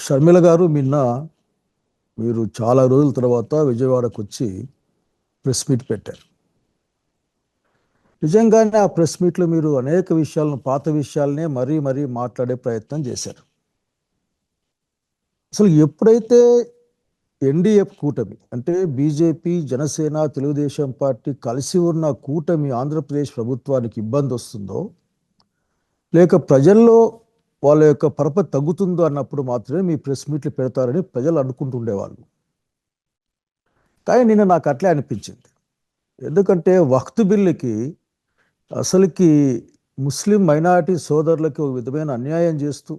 షర్మిల గారు నిన్న మీరు చాలా రోజుల తర్వాత విజయవాడకు వచ్చి ప్రెస్ మీట్ పెట్టారు. నిజంగానే ఆ ప్రెస్ మీట్లో మీరు అనేక విషయాలను, పాత విషయాలనే మరీ మరీ మాట్లాడే ప్రయత్నం చేశారు. అసలు ఎప్పుడైతే ఎన్డీఏ కూటమి అంటే బీజేపీ, జనసేన, తెలుగుదేశం పార్టీ కలిసి ఉన్న కూటమి ఆంధ్రప్రదేశ్ ప్రభుత్వానికి ఇబ్బంది వస్తుందో, లేక ప్రజల్లో వాళ్ళ యొక్క పరపతి తగ్గుతుందో అన్నప్పుడు మాత్రమే మీ ప్రెస్ మీట్లు పెడతారని ప్రజలు అనుకుంటుండేవాళ్ళు. కానీ నిన్న నాకు అట్లే అనిపించింది. ఎందుకంటే వక్త్ బిల్లుకి అసలుకి ముస్లిం మైనారిటీ సోదరులకి ఒక విధమైన అన్యాయం చేస్తూ,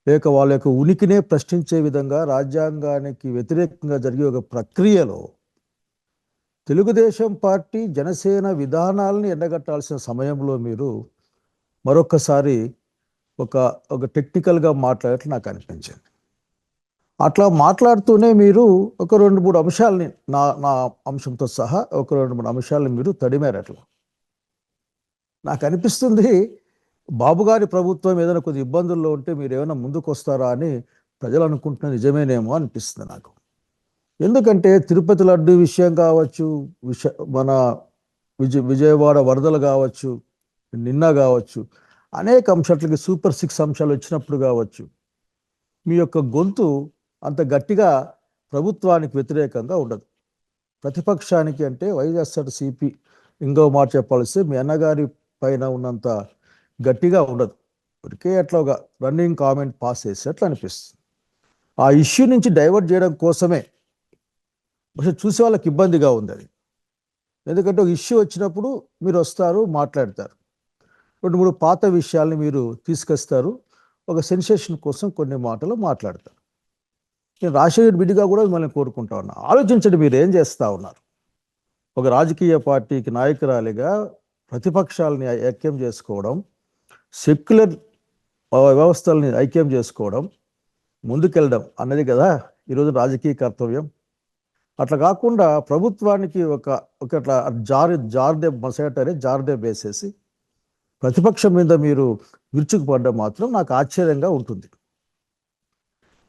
లేక వాళ్ళ యొక్క ఉనికినే ప్రశ్నించే విధంగా రాజ్యాంగానికి వ్యతిరేకంగా జరిగే ఒక ప్రక్రియలో తెలుగుదేశం పార్టీ, జనసేన విధానాలను ఎండగట్టాల్సిన సమయంలో మీరు మరొకసారి ఒక ఒక టెక్నికల్గా మాట్లాడేట్లు నాకు అనిపించింది. అట్లా మాట్లాడుతూనే మీరు ఒక 2-3 అంశాలని నా నా అంశంతో సహా ఒక 2-3 అంశాలను మీరు తడిమారు. అట్లా నాకు అనిపిస్తుంది, బాబు గారి ప్రభుత్వం ఏదైనా కొద్ది ఇబ్బందుల్లో ఉంటే మీరు ఏమైనా ముందుకు వస్తారా అని ప్రజలు అనుకుంటున్న నిజమేనేమో అనిపిస్తుంది నాకు. ఎందుకంటే తిరుపతి లడ్డు విషయం కావచ్చు, మన విజయవాడ వరదలు కావచ్చు, నిన్న కావచ్చు, అనేక అంశాలకి సూపర్ 6 అంశాలు వచ్చినప్పుడు కావచ్చు, మీ యొక్క గొంతు అంత గట్టిగా ప్రభుత్వానికి వ్యతిరేకంగా ఉండదు. ప్రతిపక్షానికి అంటే వైఎస్ఆర్సీపీ ఇంకో మాట చెప్పాల్సి మీ అన్నగారి పైన ఉన్నంత గట్టిగా ఉండదు. ఇప్పటికే అట్లా ఒక రన్నింగ్ కామెంట్ పాస్ చేసేట్లు అనిపిస్తుంది. ఆ ఇష్యూ నుంచి డైవర్ట్ చేయడం కోసమే బహుశా చూసే వాళ్ళకి ఇబ్బందిగా ఉంది అది. ఎందుకంటే ఒక ఇష్యూ వచ్చినప్పుడు మీరు వస్తారు, మాట్లాడతారు, 2-3 పాత విషయాల్ని మీరు తీసుకొస్తారు, ఒక సెన్సేషన్ కోసం కొన్ని మాటలు మాట్లాడతారు. నేను రాజశేఖర్ బిడ్డగా కూడా మిమ్మల్ని కోరుకుంటా ఉన్నా, ఆలోచించండి మీరు ఏం చేస్తూ ఉన్నారు. ఒక రాజకీయ పార్టీకి నాయకురాలిగా ప్రతిపక్షాలని ఐక్యం చేసుకోవడం, సెక్యులర్ వ్యవస్థల్ని ఐక్యం చేసుకోవడం, ముందుకెళ్ళడం అన్నది కదా ఈరోజు రాజకీయ కర్తవ్యం. అట్లా కాకుండా ప్రభుత్వానికి ఒకట్లా జార్దే మసగటనే జార్దే వేసేసి ప్రతిపక్షం మీద మీరు విరుచుకుపడడం మాత్రం నాకు ఆశ్చర్యంగా ఉంటుంది.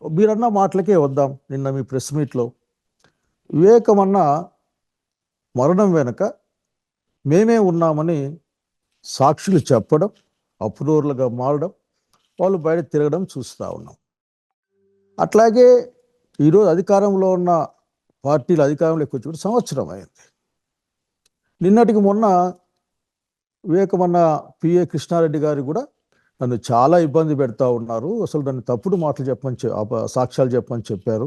మీరన్న మాటలకే వద్దాం. నిన్న మీ ప్రెస్ మీట్లో వివేకమన్న మరణం వెనుక మేమే ఉన్నామని సాక్షులు చెప్పడం, అప్రూవర్లుగా మారడం, వాళ్ళు బయట తిరగడం చూస్తూ ఉన్నాం. అట్లాగే ఈరోజు అధికారంలో ఉన్న పార్టీలు అధికారంలోకి వచ్చి కూడా సంవత్సరం అయింది. నిన్నటికి మొన్న వివేకమన్న పిఏ కృష్ణారెడ్డి గారు కూడా నన్ను చాలా ఇబ్బంది పెడతా ఉన్నారు, అసలు నన్ను తప్పుడు మాటలు చెప్పమని సాక్ష్యాలు చెప్పమని చెప్పారు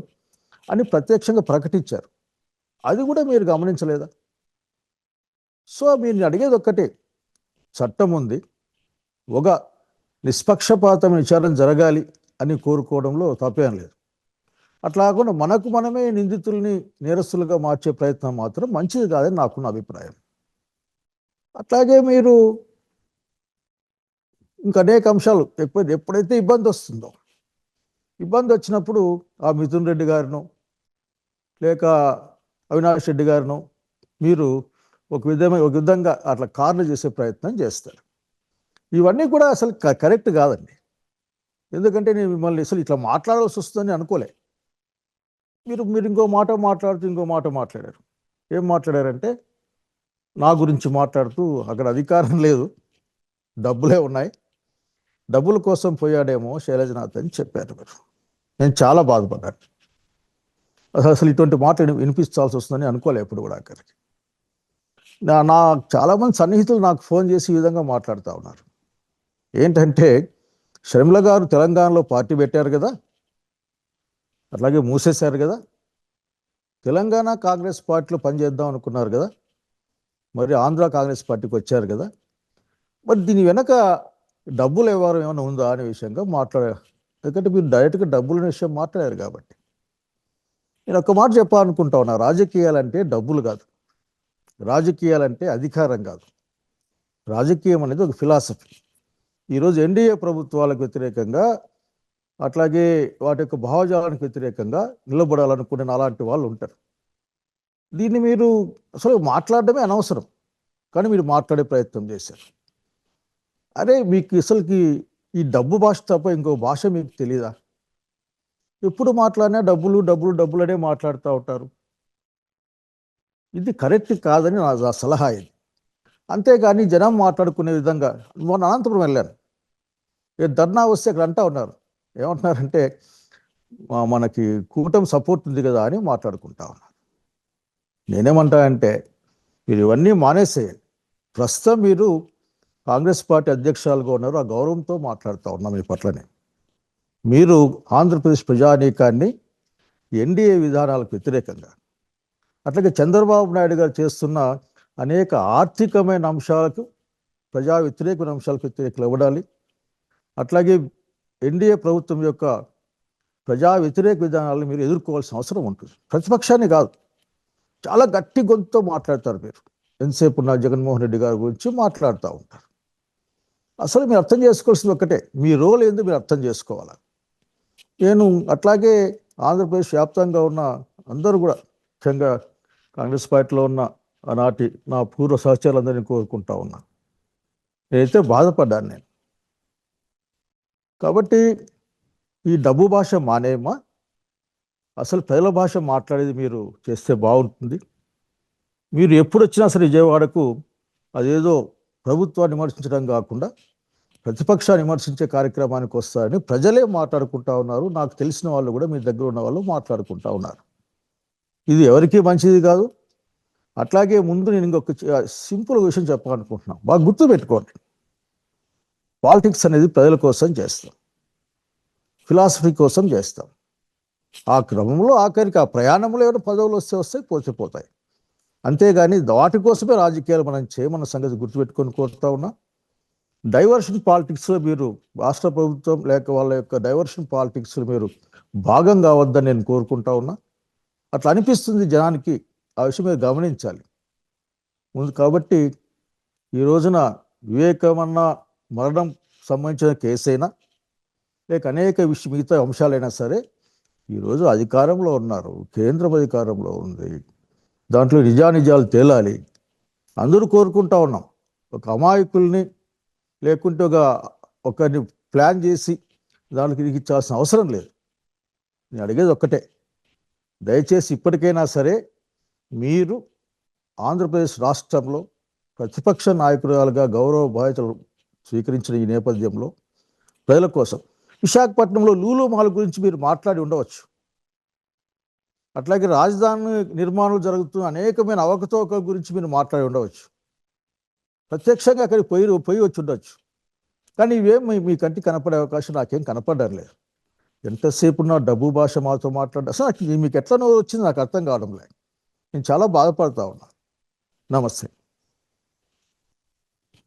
అని ప్రత్యక్షంగా ప్రకటించారు. అది కూడా మీరు గమనించలేదా? సో మీరు అడిగేది ఒక్కటే, చట్టం ఉంది, ఒక నిష్పక్షపాతమైన విచారణ జరగాలి అని కోరుకోవడంలో తప్పేం లేదు. అట్లా కాకుండా మనకు మనమే నిందితుల్ని నేరస్తులుగా మార్చే ప్రయత్నం మాత్రం మంచిది కాదని నాకున్న అభిప్రాయం. అట్లాగే మీరు ఇంకా అనేక అంశాలు ఎప్పుడైతే ఇబ్బంది వస్తుందో, ఇబ్బంది వచ్చినప్పుడు ఆ మిథున్ రెడ్డి గారిను లేక అవినాష్ రెడ్డి గారిను మీరు ఒక విధంగా అట్లా కార్లు చేసే ప్రయత్నం చేస్తారు. ఇవన్నీ కూడా అసలు కరెక్ట్ కాదండి. ఎందుకంటే నేను మిమ్మల్ని అసలు ఇట్లా మాట్లాడాల్సి వస్తుందని అనుకోలే. మీరు ఇంకో మాట మాట్లాడుతూ ఇంకో మాట మాట్లాడారు. ఏం మాట్లాడారంటే, నా గురించి మాట్లాడుతూ అక్కడ అధికారం లేదు, డబ్బులే ఉన్నాయి, డబ్బుల కోసం పోయాడేమో శైలజనాథ్ అని చెప్పారు మీరు. నేను చాలా బాధపడ్డాను. అసలు ఇటువంటి మాట వినిపించాల్సి వస్తుందని అనుకోలే ఎప్పుడు కూడా. అక్కడికి నా చాలామంది సన్నిహితులు నాకు ఫోన్ చేసి ఈ విధంగా మాట్లాడుతూ ఉన్నారు. ఏంటంటే, షర్మిల గారు తెలంగాణలో పార్టీ పెట్టారు కదా, అట్లాగే మూసేశారు కదా, తెలంగాణ కాంగ్రెస్ పార్టీలో పనిచేద్దాం అనుకున్నారు కదా, మరి ఆంధ్ర కాంగ్రెస్ పార్టీకి వచ్చారు కదా, మరి దీని వెనక డబ్బులు వ్యవహారం ఏమైనా ఉందా అనే విషయంగా మాట్లాడారు. ఎందుకంటే మీరు డైరెక్ట్గా డబ్బుల విషయం మాట్లాడారు కాబట్టి. నేను ఒక మాట చెప్పాలనుకుంటా ఉన్నా, రాజకీయాలంటే డబ్బులు కాదు, రాజకీయాలంటే అధికారం కాదు, రాజకీయం అనేది ఒక ఫిలాసఫీ. ఈరోజు ఎన్డీఏ ప్రభుత్వాలకు వ్యతిరేకంగా, అట్లాగే వాటి యొక్క భావజాలానికి వ్యతిరేకంగా నిలబడాలనుకునే అలాంటి వాళ్ళు ఉంటారు. దీన్ని మీరు అసలు మాట్లాడడమే అనవసరం, కానీ మీరు మాట్లాడే ప్రయత్నం చేశారు. అరే మీకు అసలుకి ఈ డబ్బు భాష తప్ప ఇంకో భాష మీకు తెలీదా? ఎప్పుడు మాట్లాడినా డబ్బులు డబ్బులు డబ్బులు అనే మాట్లాడుతూ ఉంటారు. ఇది కరెక్ట్ కాదని నా సలహా ఇది. అంతేగాని జనం మాట్లాడుకునే విధంగా మొన్న అనంతపురం వెళ్ళాను. ధర్నా వస్తే అక్కడ అంటా ఉన్నారు, ఏమంటున్నారంటే మనకి కూటమి సపోర్ట్ ఉంది కదా అని మాట్లాడుకుంటా ఉన్నారు. నేనేమంటా అంటే మీరు ఇవన్నీ మానేసేయండి. ప్రస్తుతం మీరు కాంగ్రెస్ పార్టీ అధ్యక్షురాలుగా ఉన్నారు, ఆ గౌరవంతో మాట్లాడుతూ ఉన్నాం మీ పట్లనే. మీరు ఆంధ్రప్రదేశ్ ప్రజానీకాన్ని ఎన్డీఏ విధానాలకు వ్యతిరేకంగా, అట్లాగే చంద్రబాబు నాయుడు గారు చేస్తున్న అనేక ఆర్థికమైన అంశాలకు, ప్రజా వ్యతిరేకమైన అంశాలకు వ్యతిరేకలు ఇవ్వడాలి. అట్లాగే ఎన్డీఏ ప్రభుత్వం యొక్క ప్రజా వ్యతిరేక విధానాలను మీరు ఎదుర్కోవాల్సిన అవసరం ఉంటుంది. ప్రతిపక్షాన్ని కాదు, చాలా గట్టి గొంతుతో మాట్లాడతారు మీరు. ఎంతసేపు ఉన్న జగన్మోహన్ రెడ్డి గారి గురించి మాట్లాడుతూ ఉంటారు. అసలు మీరు అర్థం చేసుకోవాల్సింది ఒక్కటే, మీ రోల్ ఏందో మీరు అర్థం చేసుకోవాలి. నేను అట్లాగే ఆంధ్రప్రదేశ్ వ్యాప్తంగా ఉన్న అందరూ కూడా, ముఖ్యంగా కాంగ్రెస్ పార్టీలో ఉన్న ఆనాటి నా పూర్వ సహచరులందరినీ కోరుకుంటా ఉన్నా. నేనైతే బాధపడ్డాను నేను. కాబట్టి ఈ డబ్బు భాష మానేయమా, అసలు ప్రజల భాష మాట్లాడేది మీరు చేస్తే బాగుంటుంది. మీరు ఎప్పుడు వచ్చినా సరే విజయవాడకు అదేదో ప్రభుత్వాన్ని విమర్శించడం కాకుండా ప్రతిపక్షాన్ని విమర్శించే కార్యక్రమానికి వస్తారని ప్రజలే మాట్లాడుకుంటా ఉన్నారు. నాకు తెలిసిన వాళ్ళు కూడా మీ దగ్గర ఉన్న వాళ్ళు మాట్లాడుకుంటా ఉన్నారు. ఇది ఎవరికీ మంచిది కాదు. అట్లాగే ముందు నేను ఇంకొక సింపుల్ విషయం చెప్పాలనుకుంటున్నాను, బాగా గుర్తుపెట్టుకోండి. పాలిటిక్స్ అనేది ప్రజల కోసం చేస్తాం, ఫిలాసఫీ కోసం చేస్తాం. ఆ క్రమంలో ఆఖరికి ఆ ప్రయాణంలో ఏమైనా పదవులు వస్తాయి, పోతాయి. అంతేగాని వాటి కోసమే రాజకీయాలు మనం చేయమన్న సంగతి గుర్తుపెట్టుకొని కోరుతా ఉన్నా. డైవర్షన్ పాలిటిక్స్లో మీరు, రాష్ట్ర ప్రభుత్వం లేక వాళ్ళ యొక్క డైవర్షన్ పాలిటిక్స్లో మీరు భాగం కావద్దని నేను కోరుకుంటా ఉన్నా. అట్లా అనిపిస్తుంది జనానికి, ఆ విషయం మీరు గమనించాలి ముందు. కాబట్టి ఈ రోజున వివేకమన్న మరణం సంబంధించిన కేసైనా లేక అనేక మిగతా అంశాలైనా సరే, ఈరోజు అధికారంలో ఉన్నారు, కేంద్రం అధికారంలో ఉంది, దాంట్లో నిజానిజాలు తేలాలి. అందరూ కోరుకుంటా ఉన్నాం. ఒక అమాయకుల్ని లేకుంటే ఒకరిని ప్లాన్ చేసి దానికి ఇచ్చాల్సిన అవసరం లేదు. నేను అడిగేది ఒక్కటే, దయచేసి ఇప్పటికైనా సరే మీరు ఆంధ్రప్రదేశ్ రాష్ట్రంలో ప్రతిపక్ష నాయకురాలుగా గౌరవ బాధ్యతలు స్వీకరించిన ఈ నేపథ్యంలో ప్రజల కోసం విశాఖపట్నంలో లూలు మాల్ గురించి మీరు మాట్లాడి ఉండవచ్చు. అట్లాగే రాజధాని నిర్మాణాలు జరుగుతున్న అనేకమైన అవకతవకల గురించి మీరు మాట్లాడి ఉండవచ్చు. ప్రత్యక్షంగా అక్కడికి పోయి వచ్చి ఉండొచ్చు. కానీ ఇవేం మీ కంటికి కనపడే అవకాశం నాకేం కనపడడం లేదు. ఎంతసేపు నా డబ్బు భాష మాతో మాట్లాడ, అసలు మీకు ఎట్లా వచ్చింది నాకు అర్థం కావడం లేదు. నేను చాలా బాధపడతా ఉన్నా. నమస్తే.